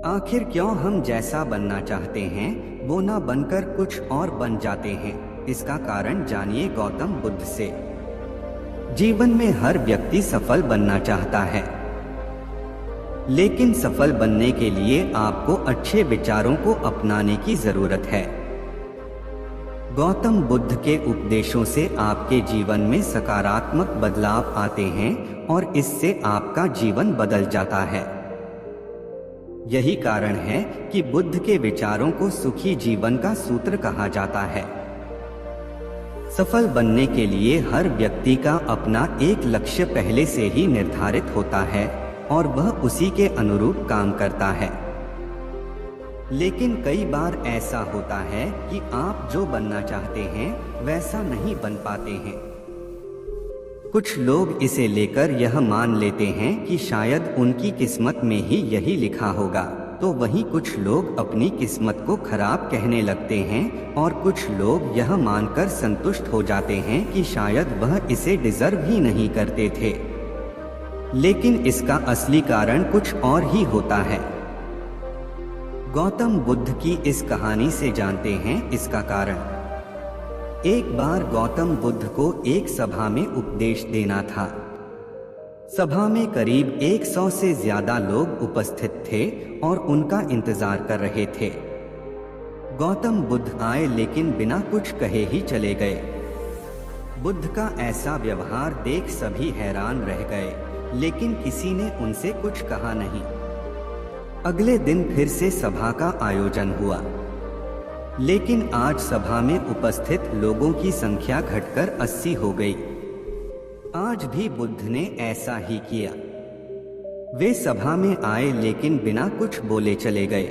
आखिर क्यों हम जैसा बनना चाहते हैं वो ना बनकर कुछ और बन जाते हैं? इसका कारण जानिए गौतम बुद्ध से। जीवन में हर व्यक्ति सफल बनना चाहता है, लेकिन सफल बनने के लिए आपको अच्छे विचारों को अपनाने की जरूरत है। गौतम बुद्ध के उपदेशों से आपके जीवन में सकारात्मक बदलाव आते हैं और इससे आपका जीवन बदल जाता है। यही कारण है कि बुद्ध के विचारों को सुखी जीवन का सूत्र कहा जाता है। सफल बनने के लिए हर व्यक्ति का अपना एक लक्ष्य पहले से ही निर्धारित होता है और वह उसी के अनुरूप काम करता है। लेकिन कई बार ऐसा होता है कि आप जो बनना चाहते हैं वैसा नहीं बन पाते हैं। कुछ लोग इसे लेकर यह मान लेते हैं कि शायद उनकी किस्मत में ही यही लिखा होगा, तो वहीं कुछ लोग अपनी किस्मत को खराब कहने लगते हैं और कुछ लोग यह मानकर संतुष्ट हो जाते हैं कि शायद वह इसे डिजर्व ही नहीं करते थे। लेकिन इसका असली कारण कुछ और ही होता है। गौतम बुद्ध की इस कहानी से जानते हैं इसका कारण। एक बार गौतम बुद्ध को एक सभा में उपदेश देना था। सभा में करीब 100 से ज्यादा लोग उपस्थित थे और उनका इंतजार कर रहे थे। गौतम बुद्ध आए लेकिन बिना कुछ कहे ही चले गए। बुद्ध का ऐसा व्यवहार देख सभी हैरान रह गए, लेकिन किसी ने उनसे कुछ कहा नहीं। अगले दिन फिर से सभा का आयोजन हुआ, लेकिन आज सभा में उपस्थित लोगों की संख्या घटकर 80 हो गई। आज भी बुद्ध ने ऐसा ही किया। वे सभा में आए लेकिन बिना कुछ बोले चले गए।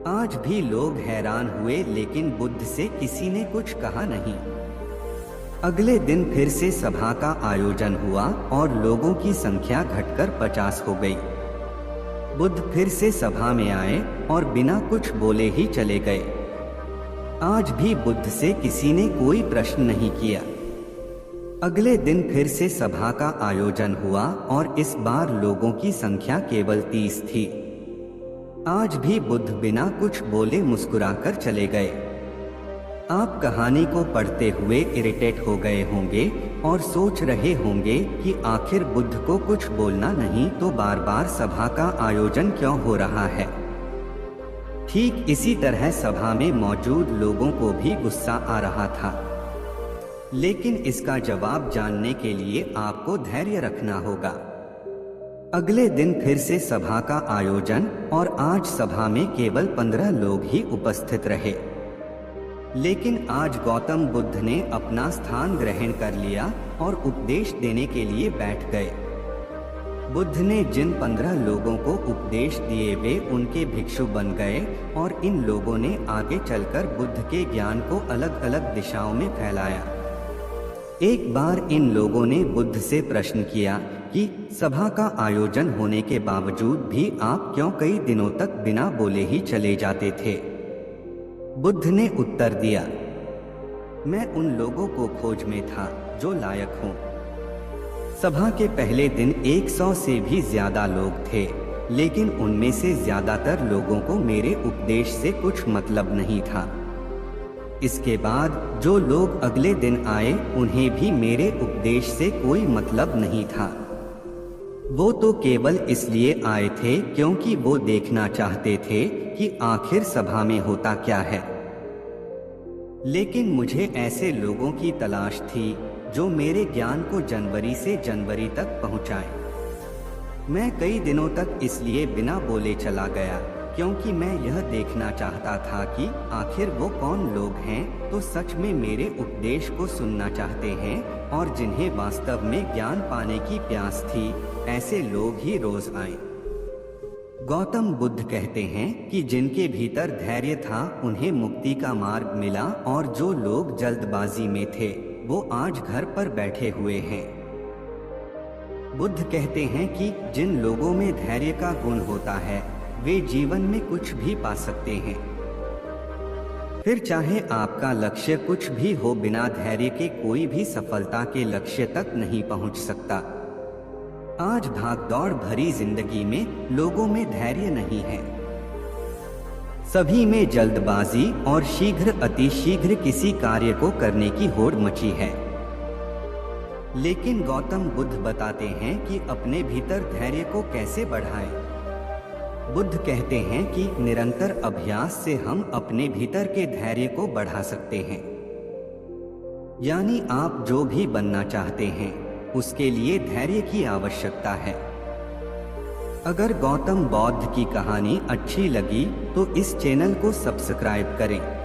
आज भी लोग हैरान हुए, लेकिन बुद्ध से किसी ने कुछ कहा नहीं। अगले दिन फिर से सभा का आयोजन हुआ और लोगों की संख्या घटकर 50 हो गई। बुद्ध फिर से सभा में आए और बिना कुछ बोले ही चले गए। आज भी बुद्ध से किसी ने कोई प्रश्न नहीं किया। अगले दिन फिर से सभा का आयोजन हुआ और इस बार लोगों की संख्या केवल 30 थी। आज भी बुद्ध बिना कुछ बोले मुस्कुराकर चले गए। आप कहानी को पढ़ते हुए इरिटेट हो गए होंगे और सोच रहे होंगे कि आखिर बुद्ध को कुछ बोलना नहीं तो बार बार सभा का आयोजन क्यों हो रहा है। ठीक इसी तरह सभा में मौजूद लोगों को भी गुस्सा आ रहा था, लेकिन इसका जवाब जानने के लिए आपको धैर्य रखना होगा। अगले दिन फिर से सभा का आयोजन और आज सभा में केवल 15 लोग ही उपस्थित रहे। लेकिन आज गौतम बुद्ध ने अपना स्थान ग्रहण कर लिया और उपदेश देने के लिए बैठ गए। बुद्ध ने जिन 15 लोगों को उपदेश दिए वे उनके भिक्षु बन गए और इन लोगों ने आगे चलकर बुद्ध के ज्ञान को अलग अलग दिशाओं में फैलाया। एक बार इन लोगों ने बुद्ध से प्रश्न किया कि सभा का आयोजन होने के बावजूद भी आप क्यों कई दिनों तक बिना बोले ही चले जाते थे। बुद्ध ने उत्तर दिया, मैं उन लोगों को खोज में था जो लायक हों। सभा के पहले दिन 100 से भी ज्यादा लोग थे, लेकिन उनमें से ज्यादातर लोगों को मेरे उपदेश से कुछ मतलब नहीं था। इसके बाद जो लोग अगले दिन आए उन्हें भी मेरे उपदेश से कोई मतलब नहीं था। वो तो केवल इसलिए आए थे क्योंकि वो देखना चाहते थे कि आखिर सभा में होता क्या है। लेकिन मुझे ऐसे लोगों की तलाश थी जो मेरे ज्ञान को जनवरी से जनवरी तक पहुंचाएं। मैं कई दिनों तक इसलिए बिना बोले चला गया क्योंकि मैं यह देखना चाहता था कि आखिर वो कौन लोग हैं तो सच में मेरे उपदेश को सुनना चाहते हैं और जिन्हें वास्तव में ज्ञान पाने की प्यास थी, ऐसे लोग ही रोज आए। गौतम बुद्ध कहते हैं कि जिनके भीतर धैर्य था उन्हें मुक्ति का मार्ग मिला और जो लोग जल्दबाजी में थे वो आज घर पर बैठे हुए हैं। बुद्ध कहते हैं कि जिन लोगों में धैर्य का गुण होता है वे जीवन में कुछ भी पा सकते हैं। फिर चाहे आपका लक्ष्य कुछ भी हो, बिना धैर्य के कोई भी सफलता के लक्ष्य तक नहीं पहुंच सकता। आज भागदौड़ भरी जिंदगी में लोगों में धैर्य नहीं है। सभी में जल्दबाजी और शीघ्र अतिशीघ्र किसी कार्य को करने की होड़ मची है। लेकिन गौतम बुद्ध बताते हैं कि अपने भीतर धैर्य को कैसे बढ़ाएं। बुद्ध कहते हैं कि निरंतर अभ्यास से हम अपने भीतर के धैर्य को बढ़ा सकते हैं। यानी आप जो भी बनना चाहते हैं उसके लिए धैर्य की आवश्यकता है। अगर गौतम बुद्ध की कहानी अच्छी लगी तो इस चैनल को सब्सक्राइब करें।